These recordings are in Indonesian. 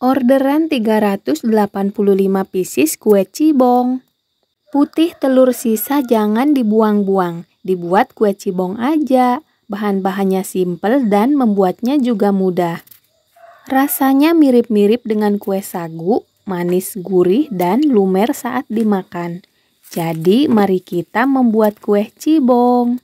Orderan 385 pieces kue cibong. Putih telur sisa jangan dibuang-buang, dibuat kue cibong aja. Bahan-bahannya simple dan membuatnya juga mudah. Rasanya mirip-mirip dengan kue sagu, manis gurih dan lumer saat dimakan. Jadi mari kita membuat kue cibong.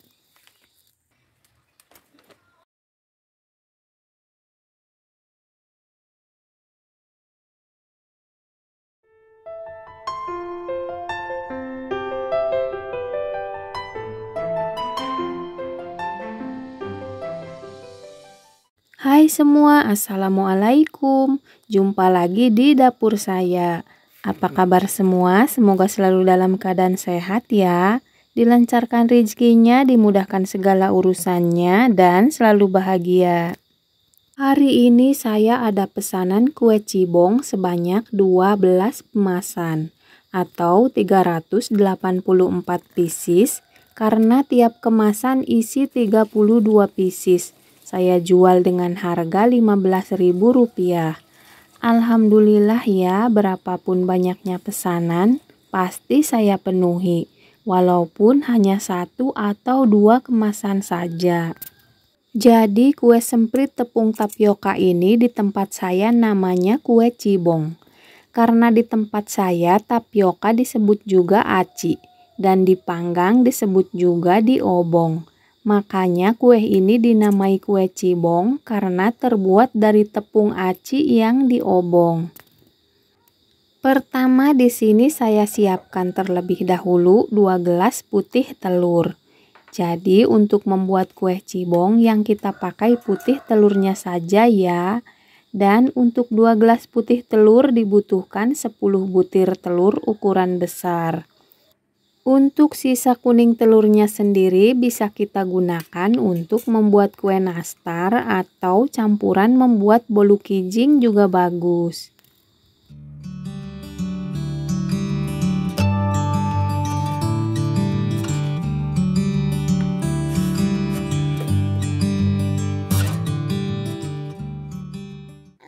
Hai semua, Assalamualaikum. Jumpa lagi di dapur saya. Apa kabar semua? Semoga selalu dalam keadaan sehat ya. Dilancarkan rezekinya, dimudahkan segala urusannya, dan selalu bahagia. Hari ini saya ada pesanan kue cibong sebanyak 12 kemasan atau 384 pieces karena tiap kemasan isi 32 pieces. Saya jual dengan harga Rp15.000. Alhamdulillah ya, berapapun banyaknya pesanan, pasti saya penuhi, walaupun hanya 1 atau 2 kemasan saja. Jadi kue semprit tepung tapioka ini di tempat saya namanya kue cibong. Karena di tempat saya tapioka disebut juga aci dan dipanggang disebut juga diobong. Makanya kue ini dinamai kue cibong karena terbuat dari tepung aci yang diobong. Pertama di sini saya siapkan terlebih dahulu 2 gelas putih telur. Jadi untuk membuat kue cibong yang kita pakai putih telurnya saja ya. Dan untuk 2 gelas putih telur dibutuhkan 10 butir telur ukuran besar. Untuk sisa kuning telurnya sendiri bisa kita gunakan untuk membuat kue nastar atau campuran membuat bolu kijing juga bagus.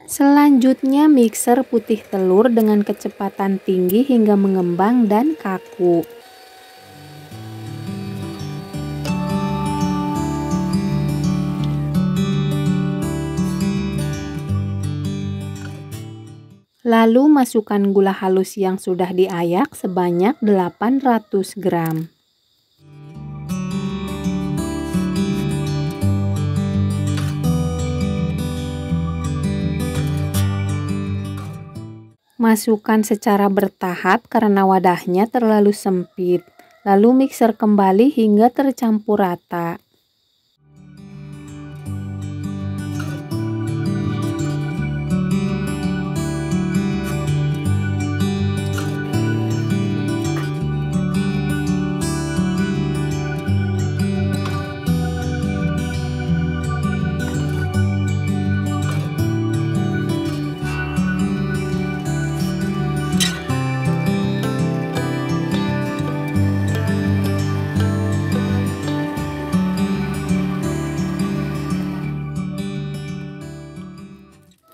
Selanjutnya mixer putih telur dengan kecepatan tinggi hingga mengembang dan kaku. Lalu masukkan gula halus yang sudah diayak sebanyak 800 gram. Masukkan secara bertahap karena wadahnya terlalu sempit. Lalu mixer kembali hingga tercampur rata.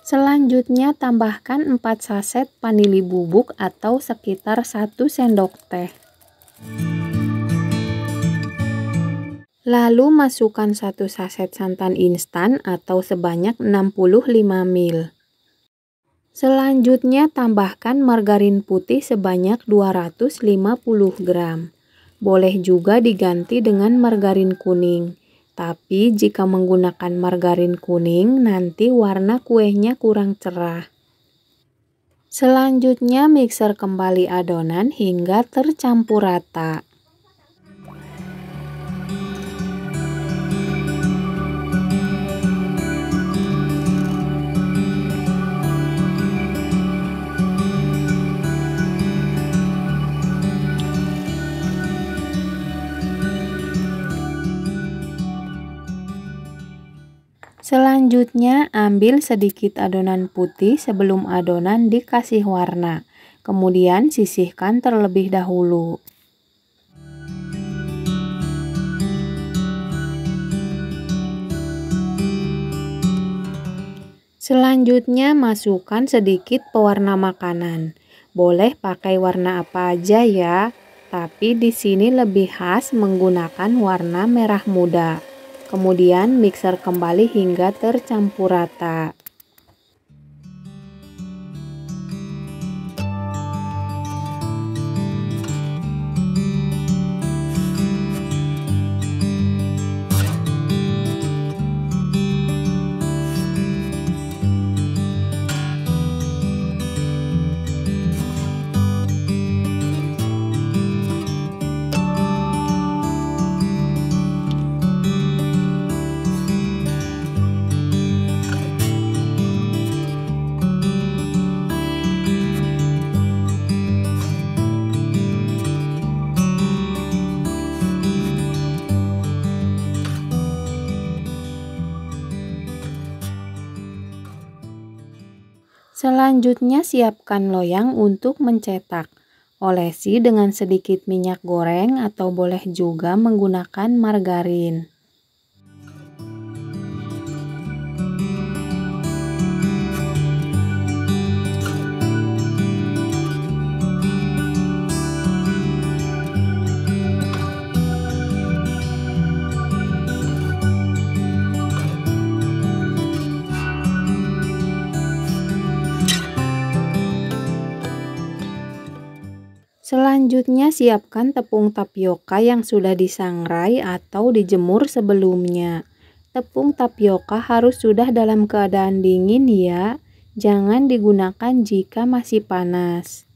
Selanjutnya tambahkan 4 saset vanili bubuk atau sekitar 1 sendok teh. Lalu masukkan 1 saset santan instan atau sebanyak 65 ml. Selanjutnya tambahkan margarin putih sebanyak 250 gram. Boleh juga diganti dengan margarin kuning. Tapi jika menggunakan margarin kuning, nanti warna kuenya kurang cerah. Selanjutnya mixer kembali adonan hingga tercampur rata. Selanjutnya ambil sedikit adonan putih sebelum adonan dikasih warna. Kemudian sisihkan terlebih dahulu. Selanjutnya masukkan sedikit pewarna makanan. Boleh pakai warna apa aja ya, tapi di sini lebih khas menggunakan warna merah muda. Kemudian mixer kembali hingga tercampur rata. Selanjutnya siapkan loyang untuk mencetak. Olesi dengan sedikit minyak goreng atau boleh juga menggunakan margarin. Selanjutnya siapkan tepung tapioka yang sudah disangrai atau dijemur sebelumnya. Tepung tapioka harus sudah dalam keadaan dingin ya, jangan digunakan jika masih panas.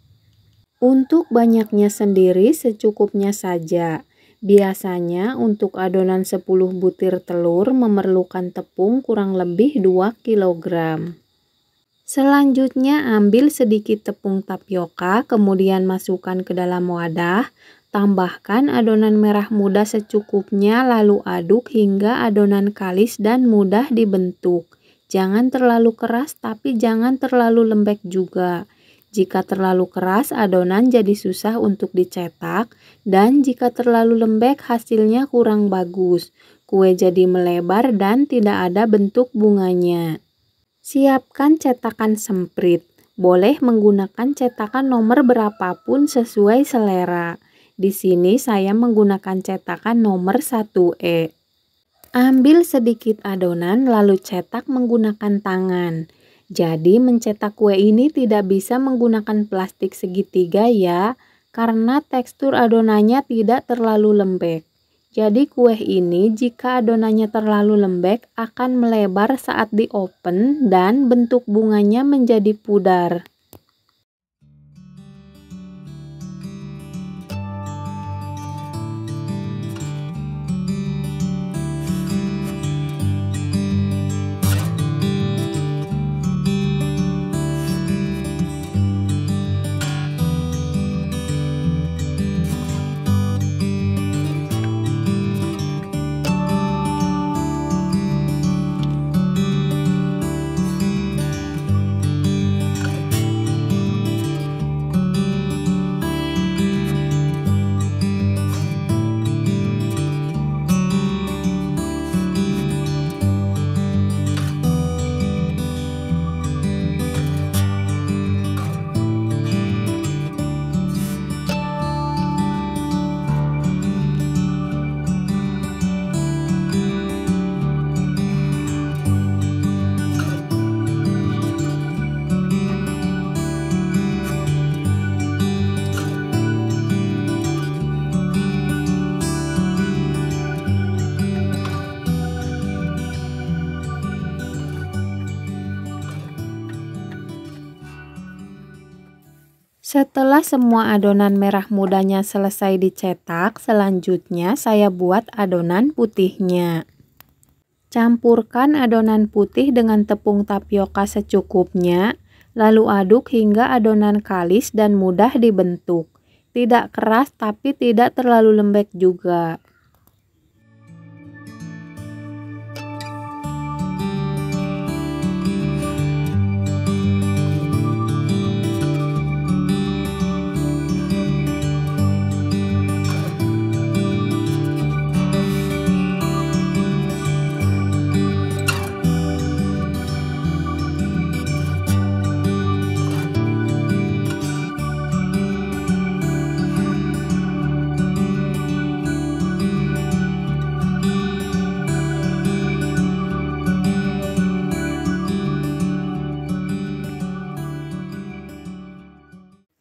Untuk banyaknya sendiri secukupnya saja. Biasanya untuk adonan 10 butir telur memerlukan tepung kurang lebih 2 kg. Selanjutnya ambil sedikit tepung tapioka, kemudian masukkan ke dalam wadah. Tambahkan adonan merah muda secukupnya, lalu aduk hingga adonan kalis dan mudah dibentuk. Jangan terlalu keras tapi jangan terlalu lembek juga. Jika terlalu keras adonan jadi susah untuk dicetak, dan jika terlalu lembek hasilnya kurang bagus. Kue jadi melebar dan tidak ada bentuk bunganya. Siapkan cetakan semprit. Boleh menggunakan cetakan nomor berapapun sesuai selera. Di sini saya menggunakan cetakan nomor 1E. Ambil sedikit adonan lalu cetak menggunakan tangan. Jadi mencetak kue ini tidak bisa menggunakan plastik segitiga ya, karena tekstur adonannya tidak terlalu lembek. Jadi kue ini jika adonannya terlalu lembek akan melebar saat di-open dan bentuk bunganya menjadi pudar. Setelah semua adonan merah mudanya selesai dicetak, selanjutnya saya buat adonan putihnya. Campurkan adonan putih dengan tepung tapioka secukupnya, lalu aduk hingga adonan kalis dan mudah dibentuk. Tidak keras tapi tidak terlalu lembek juga.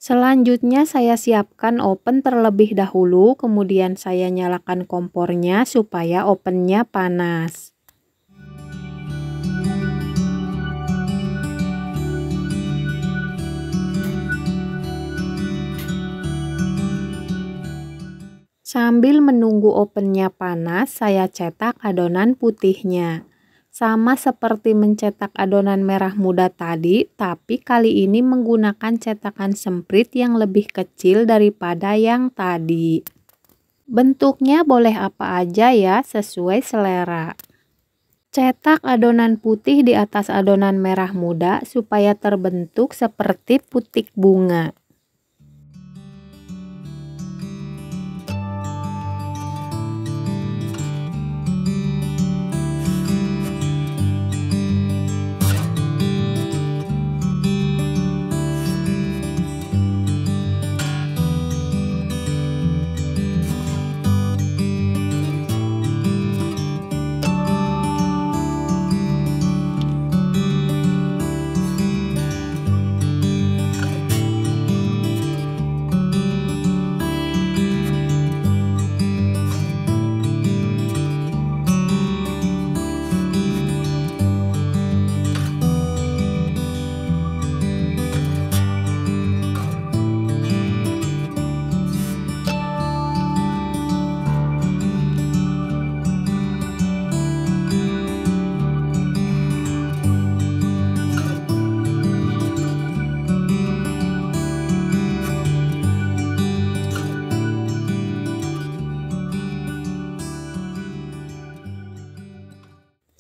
Selanjutnya saya siapkan oven terlebih dahulu, kemudian saya nyalakan kompornya supaya ovennya panas. Sambil menunggu ovennya panas, saya cetak adonan putihnya. Sama seperti mencetak adonan merah muda tadi, tapi kali ini menggunakan cetakan semprit yang lebih kecil daripada yang tadi. Bentuknya boleh apa aja ya, sesuai selera. Cetak adonan putih di atas adonan merah muda supaya terbentuk seperti putik bunga.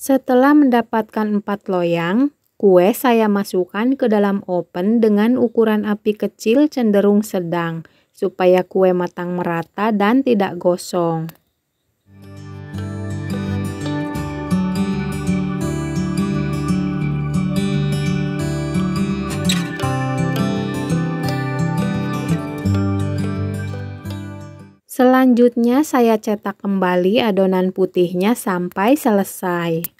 Setelah mendapatkan 4 loyang, kue saya masukkan ke dalam oven dengan ukuran api kecil cenderung sedang, supaya kue matang merata dan tidak gosong. Selanjutnya saya cetak kembali adonan putihnya sampai selesai.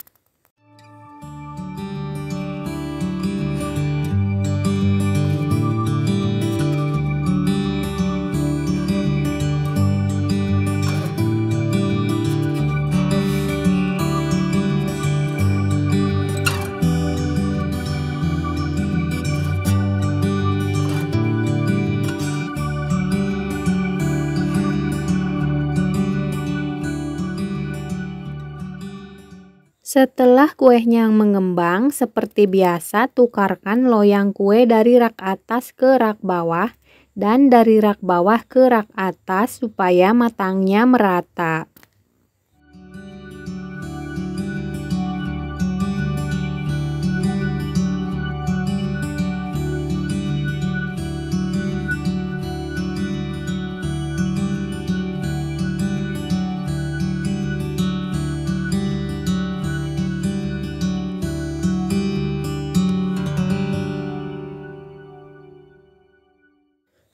Setelah kuenya mengembang, seperti biasa tukarkan loyang kue dari rak atas ke rak bawah dan dari rak bawah ke rak atas supaya matangnya merata.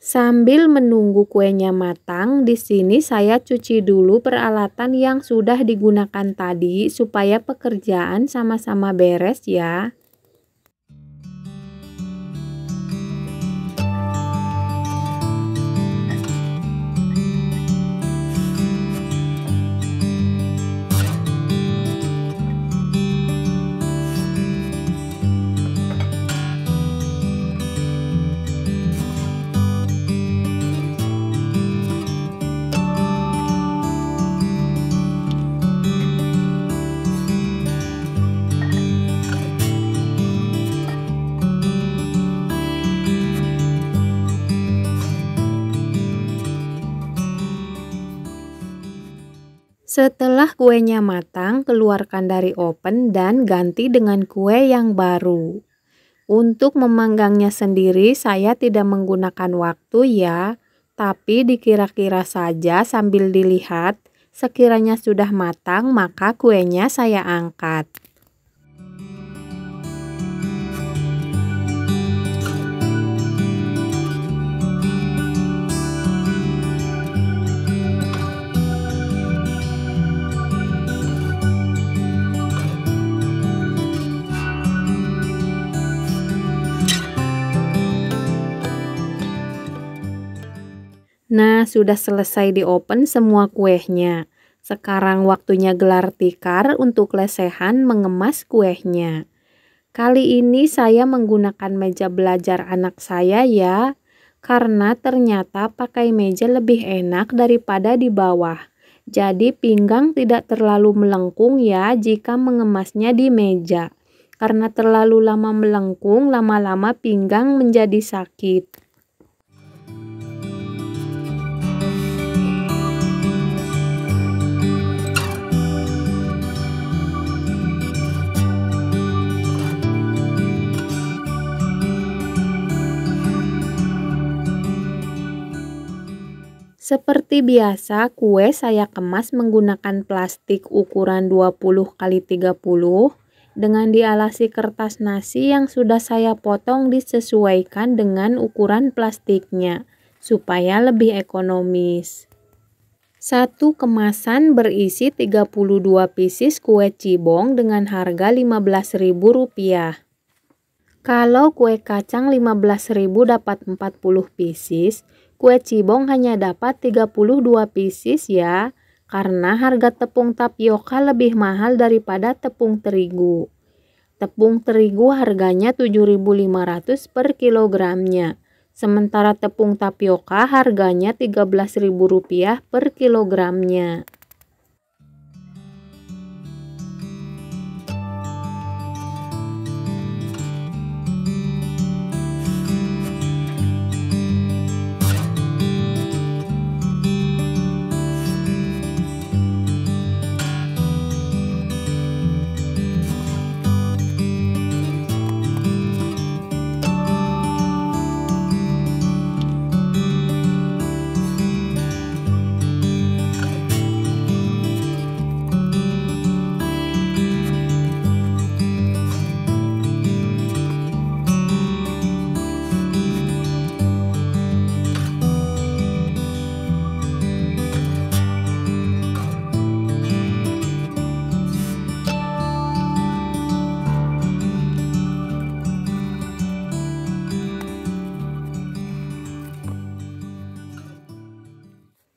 Sambil menunggu kuenya matang, di sini saya cuci dulu peralatan yang sudah digunakan tadi supaya pekerjaan sama-sama beres ya. Setelah kuenya matang, keluarkan dari oven dan ganti dengan kue yang baru. Untuk memanggangnya sendiri saya tidak menggunakan waktu ya, tapi dikira-kira saja sambil dilihat. Sekiranya sudah matang, maka kuenya saya angkat. Nah, sudah selesai di open semua kuenya. Sekarang waktunya gelar tikar untuk lesehan mengemas kuenya. Kali ini saya menggunakan meja belajar anak saya ya, karena ternyata pakai meja lebih enak daripada di bawah. Jadi pinggang tidak terlalu melengkung ya jika mengemasnya di meja. Karena terlalu lama melengkung, lama-lama pinggang menjadi sakit. Seperti biasa, kue saya kemas menggunakan plastik ukuran 20x30 dengan dialasi kertas nasi yang sudah saya potong disesuaikan dengan ukuran plastiknya supaya lebih ekonomis. Satu kemasan berisi 32 pieces kue cibong dengan harga Rp15.000. Kalau kue kacang 15.000 dapat 40 pieces, kue cibong hanya dapat 32 pieces ya, karena harga tepung tapioka lebih mahal daripada tepung terigu. Tepung terigu harganya 7.500 per kilogramnya, sementara tepung tapioka harganya Rp13.000 per kilogramnya.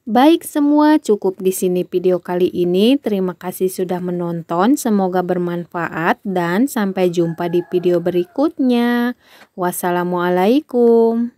Baik semua, cukup di sini video kali ini. Terima kasih sudah menonton. Semoga bermanfaat dan sampai jumpa di video berikutnya. Wassalamualaikum.